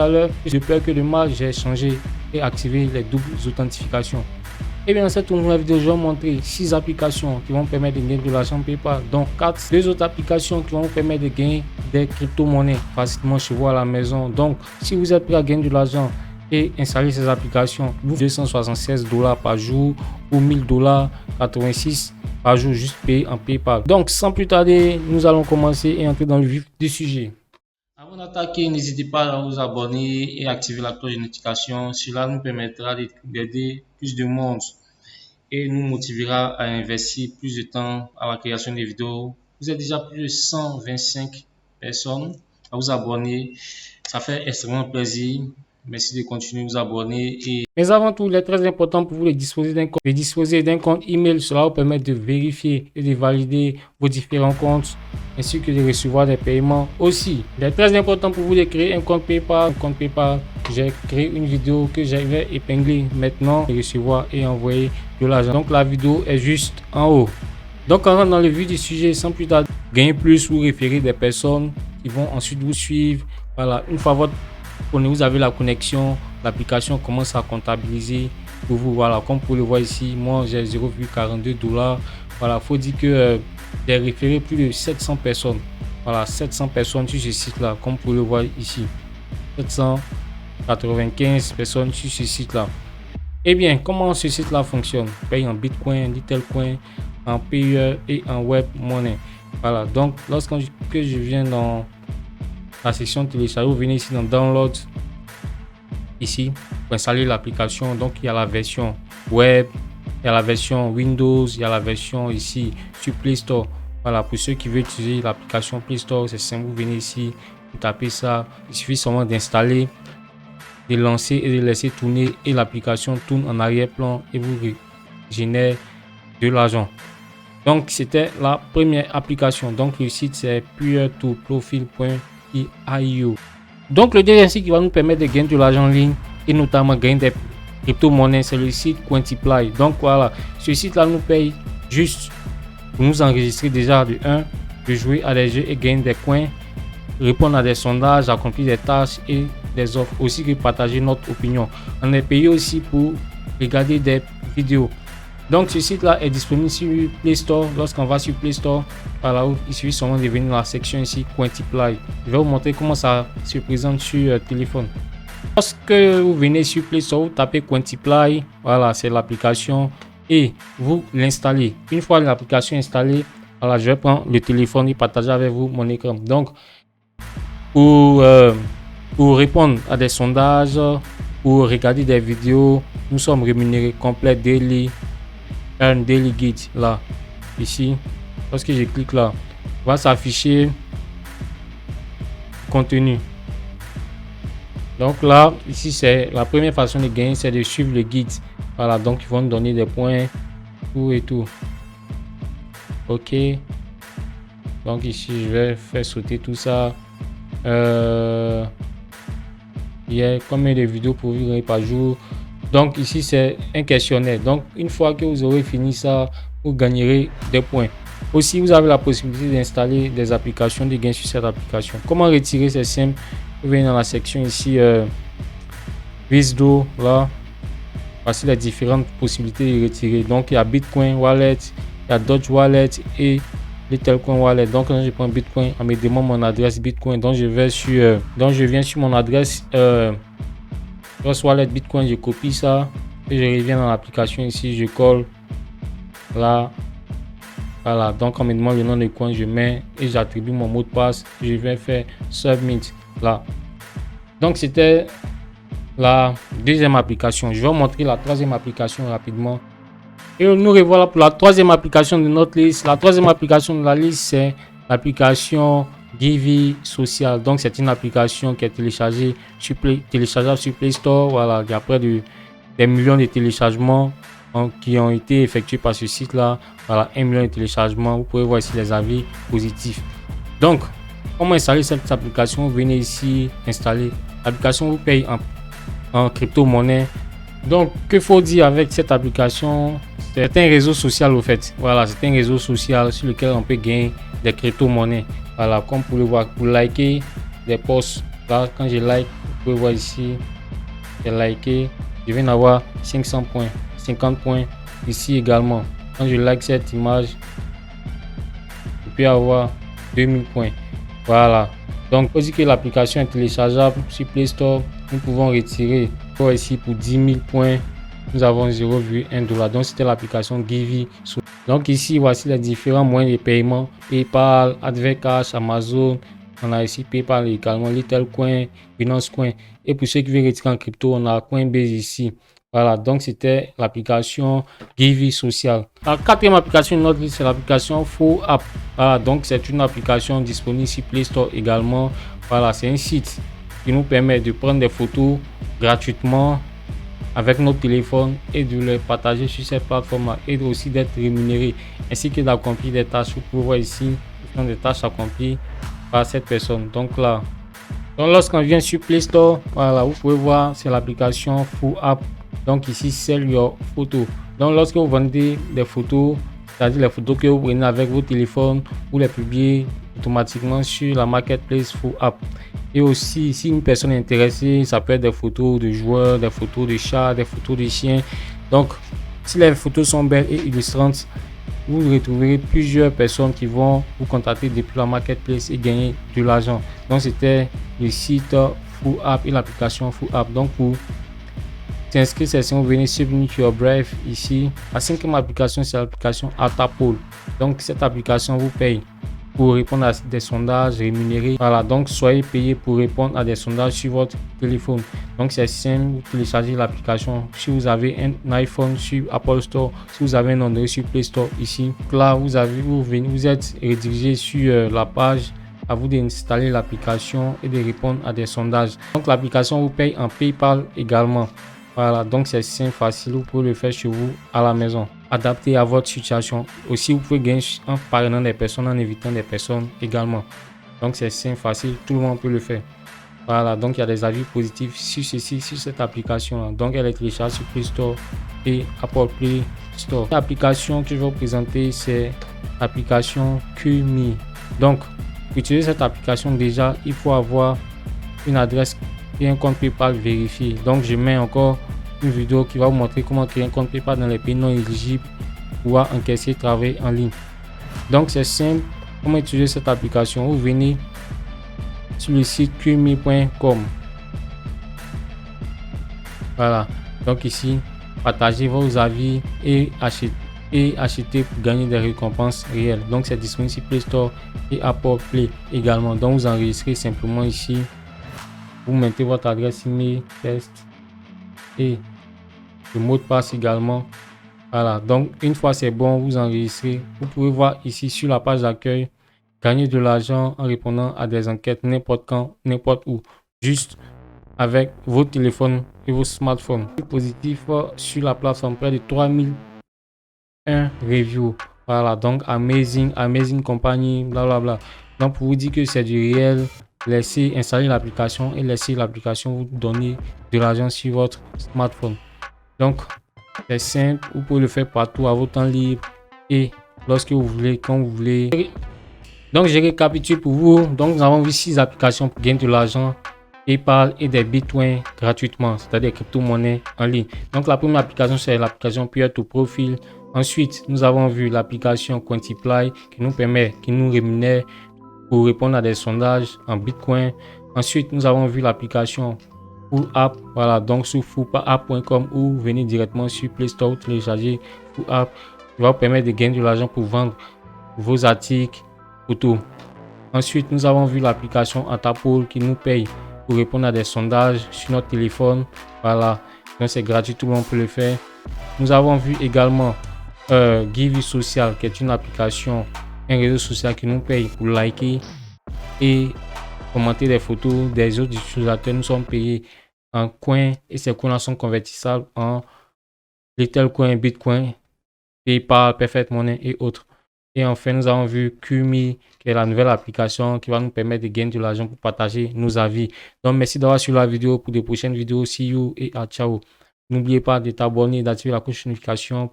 à l'heure, de peur que de mal, j'ai changé et activé les doubles authentifications. Et bien dans cette nouvelle vidéo, je vais vous montrer 6 applications qui vont permettre de gagner de l'argent PayPal, donc 2 autres applications qui vont vous permettre de gagner des crypto-monnaies facilement chez vous à la maison. Donc si vous êtes prêt à gagner de l'argent et installer ces applications, vous 276 $ par jour ou 1000 $ 86 par jour juste payé en PayPal. Donc sans plus tarder, nous allons commencer et entrer dans le vif du sujet. Avant d'attaquer, n'hésitez pas à vous abonner et activer la cloche de notification. Cela nous permettra d'aider plus de monde et nous motivera à investir plus de temps à la création des vidéos. Vous êtes déjà plus de 125 personnes à vous abonner. Ça fait extrêmement plaisir. Merci de continuer à vous abonner. Mais avant tout, il est très important pour vous de disposer d'un compte email. Cela vous permet de vérifier et de valider vos différents comptes ainsi que de recevoir des paiements aussi. Il est très important pour vous de créer un compte PayPal. J'ai créé une vidéo que j'avais épinglée maintenant de recevoir et envoyer de l'argent. Donc la vidéo est juste en haut. Donc on rentre dans le vif du sujet sans plus tarder. Gagner plus ou référer des personnes qui vont ensuite vous suivre. Voilà, une fois vous avez la connexion, l'application commence à comptabiliser pour vous. Voilà, comme vous le voyez ici, moi j'ai 0,42 $. Voilà, faut dire que j'ai référé plus de 700 personnes. Voilà, 700 personnes sur ce site là, comme vous le voyez ici. 795 personnes sur ce site là. Eh bien, comment ce site là fonctionne? Paye en Bitcoin, Litecoin, en PayPal et en Web Money. Voilà, donc lorsque je viens dans la section télécharger, vous venez ici dans Download, ici pour installer l'application. Donc il y a la version web, il y a la version Windows, il y a la version ici sur Play Store. Voilà, pour ceux qui veulent utiliser l'application Play Store, c'est simple, vous venez ici, vous tapez ça, il suffit seulement d'installer, de lancer et de laisser tourner et l'application tourne en arrière-plan et vous génère de l'argent. Donc c'était la première application. Donc le site c'est peer-to-profile.io. Donc le deuxième site qui va nous permettre de gagner de l'argent en ligne et notamment gagner des crypto-monnaies, c'est le site Cointiply. Donc voilà, ce site là nous paye juste pour nous enregistrer déjà de 1, de jouer à des jeux et gagner des coins, répondre à des sondages, accomplir des tâches et des offres, aussi que partager notre opinion. On est payé aussi pour regarder des vidéos. Donc ce site là est disponible sur Play Store. Lorsqu'on va sur Play Store, voilà, il suffit seulement de venir dans la section ici Cointiply. Je vais vous montrer comment ça se présente sur téléphone. Lorsque vous venez sur Play Store, vous tapez Cointiply, voilà, c'est l'application et vous l'installez. Une fois l'application installée, voilà, je vais prendre le téléphone et partager avec vous mon écran. Donc pour répondre à des sondages, pour regarder des vidéos, nous sommes rémunérés complet daily. Un daily guide là, ici, lorsque je clique là, va s'afficher contenu. Donc là, ici, c'est la première façon de gagner, c'est de suivre le guide. Voilà, donc ils vont nous donner des points, tout et tout. Ok. Donc ici, je vais faire sauter tout ça. Il y a combien de vidéos pour vivre par jour? Donc ici c'est un questionnaire. Donc une fois que vous aurez fini ça, vous gagnerez des points. Aussi vous avez la possibilité d'installer des applications de gain sur cette application. Comment retirer? C'est simple. Vous venez dans la section ici Visdo là. Voici les différentes possibilités de retirer. Donc il y a Bitcoin Wallet, il y a Dodge Wallet et Litecoin Wallet. Donc quand je prends Bitcoin, on me demande mon adresse Bitcoin. Donc je viens sur mon adresse Trust Wallet Bitcoin, je copie ça et je reviens dans l'application ici, je colle là, voilà. Donc on me demande le nom de coin, je mets et j'attribue mon mot de passe, je vais faire submit là. Donc c'était la deuxième application. Je vais vous montrer la troisième application rapidement et nous revoilà pour la troisième application de notre liste. La troisième application de la liste, c'est l'application Givee Social. Donc c'est une application qui est téléchargeable sur Play Store. Voilà, il y a près de des millions de téléchargements qui ont été effectués par ce site là. Voilà, 1 million de téléchargements. Vous pouvez voir ici les avis positifs. Donc comment installer cette application? Vous venez ici installer l'application, vous paye en crypto-monnaie. Donc que faut dire avec cette application? C'est un réseau social au fait. Voilà, c'est un réseau social sur lequel on peut gagner des crypto-monnaies. Voilà, comme vous pouvez le voir, pour liker des posts Là, quand je like, vous pouvez voir ici, j'ai liké, je viens d'avoir 500 points, 50 points ici également. Quand je like cette image, je peux avoir 2000 points. Voilà. Donc, on dit que l'application est téléchargeable sur Play Store. Nous pouvons retirer ici pour 10 000 points. Nous avons 0,1 $. Donc, c'était l'application Givee. Donc, ici, voici les différents moyens de paiement: PayPal, Advercash, Amazon. On a ici PayPal également, Little Coin, Binance Coin. Et pour ceux qui veulent retirer en crypto, on a Coinbase ici. Voilà, donc c'était l'application Givee Social. La quatrième application de notre liste, c'est l'application FoApp. Voilà, donc c'est une application disponible sur Play Store également. Voilà, c'est un site qui nous permet de prendre des photos gratuitement avec notre téléphone et de les partager sur cette plateforme et aussi d'être rémunéré ainsi que d'accomplir des tâches. Vous pouvez voir ici, ce sont des tâches accomplies par cette personne. Donc là, lorsqu'on vient sur Play Store, voilà, vous pouvez voir, c'est l'application FoApp. Donc ici, sell your photo. Donc lorsque vous vendez des photos, c'est-à-dire les photos que vous prenez avec vos téléphones, vous les publiez automatiquement sur la marketplace FoApp. Et aussi, si une personne est intéressée, ça peut être des photos de joueurs, des photos de chats, des photos de chiens. Donc, si les photos sont belles et illustrantes, vous retrouverez plusieurs personnes qui vont vous contacter depuis la marketplace et gagner de l'argent. Donc, c'était le site FoApp et l'application FoApp. Donc, pour t'inscrire, c'est si vous venez Submit Your Brave ici. La cinquième application, c'est l'application Atapol. Donc, cette application vous paye pour répondre à des sondages rémunérés. Voilà, donc soyez payé pour répondre à des sondages sur votre téléphone. Donc c'est simple, vous téléchargez l'application. Si vous avez un iPhone sur Apple Store, si vous avez un Android sur Play Store ici, là vous êtes redirigé sur la page. À vous d'installer l'application et de répondre à des sondages. Donc l'application vous paye en PayPal également. Voilà, donc c'est simple, facile, vous pouvez le faire chez vous à la maison, adapté à votre situation. Aussi, vous pouvez gagner en parrainant des personnes, en invitant des personnes également. Donc c'est simple, facile, tout le monde peut le faire. Voilà, donc il y a des avis positifs sur ceci, sur cette application. Donc elle est téléchargeable sur Play Store et Apple Play Store. L'application que je vais vous présenter, c'est l'application QMe. Donc, pour utiliser cette application, déjà, il faut avoir une adresse et un compte PayPal vérifié. Donc je mets encore une vidéo qui va vous montrer comment créer un compte PayPal dans les pays non éligibles pour encaisser travail en ligne. Donc c'est simple. Comment utiliser cette application? Vous venez sur le site qme.com. Voilà, donc ici partagez vos avis et acheter pour gagner des récompenses réelles. Donc c'est disponible sur Play Store et Apple Play également. Donc vous enregistrez simplement ici. Vous mettez votre adresse email, test et le mot de passe également. Voilà, donc une fois c'est bon, vous enregistrez. Vous pouvez voir ici sur la page d'accueil, gagner de l'argent en répondant à des enquêtes n'importe quand, n'importe où, juste avec vos téléphones et vos smartphones. Positif sur la plateforme, près de 3001 reviews. Voilà, donc amazing compagnie, blablabla. Donc pour vous dire que c'est du réel, laissez installer l'application et laissez l'application vous donner de l'argent sur votre smartphone. Donc c'est simple, vous pouvez le faire partout à votre temps libre et lorsque vous voulez, quand vous voulez. Donc je récapitule pour vous. Donc nous avons vu 6 applications pour gagner de l'argent: PayPal et des bitcoins gratuitement, c'est-à-dire des crypto-monnaies en ligne. Donc la première application, c'est l'application Peer to Profile. Ensuite, nous avons vu l'application Quantiply qui nous rémunère pour répondre à des sondages en bitcoin. Ensuite, nous avons vu l'application FoApp. Voilà, donc sur FoApp.com ou venez directement sur Play Store, télécharger FoApp qui va vous permettre de gagner de l'argent pour vendre vos articles photos. Ensuite, nous avons vu l'application Atapol qui nous paye pour répondre à des sondages sur notre téléphone. Voilà, donc c'est gratuit, tout le monde peut le faire. Nous avons vu également Givee Social qui est une application, un réseau social qui nous paye pour liker et commenter des photos des autres utilisateurs. Nous sommes payés en coins et ces coins-là sont convertissables en Little Coin, Bitcoin, PayPal, Perfect Money et autres. Et enfin, nous avons vu QMe, qui est la nouvelle application qui va nous permettre de gagner de l'argent pour partager nos avis. Donc, merci d'avoir suivi la vidéo. Pour de prochaines vidéos, see you et ciao. N'oubliez pas de t'abonner et d'activer la cloche de notification.